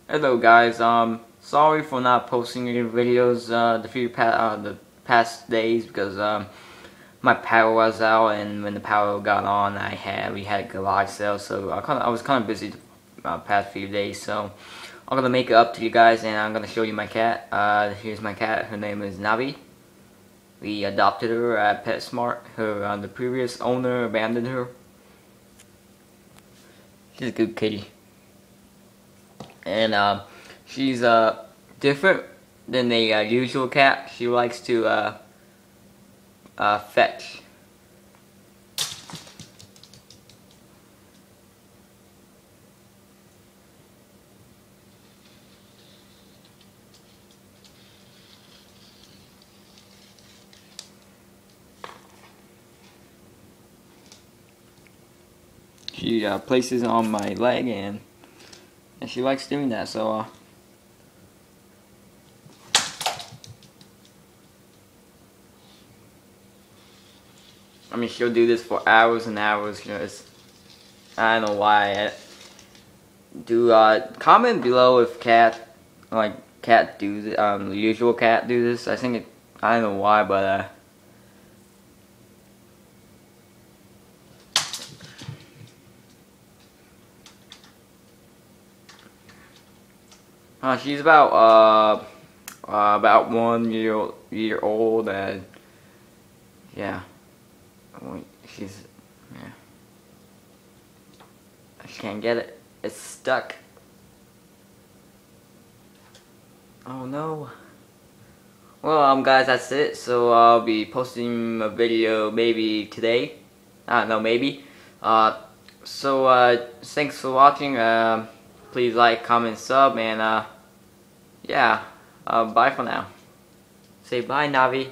Hello guys, sorry for not posting any videos the past days because my power was out, and when the power got on we had a garage sale, so I was kind of busy the past few days, so I'm gonna make it up to you guys and I'm gonna show you my cat. Here's my cat. Her name is Navi. We adopted her at PetSmart. The previous owner abandoned her. She's a good kitty. And she's different than the usual cat. She likes to fetch. She places on my leg, and she likes doing that, so I mean, she'll do this for hours and hours. I don't know why. Comment below if cat do the usual cat do this. I don't know why, but she's about 1 year old, and yeah, she's yeah. She can't get it. It's stuck. Oh no. Well, guys, that's it. So I'll be posting a video maybe today. I don't know, maybe. Thanks for watching. Please like, comment, sub, and yeah. Bye for now. Say bye, Navi.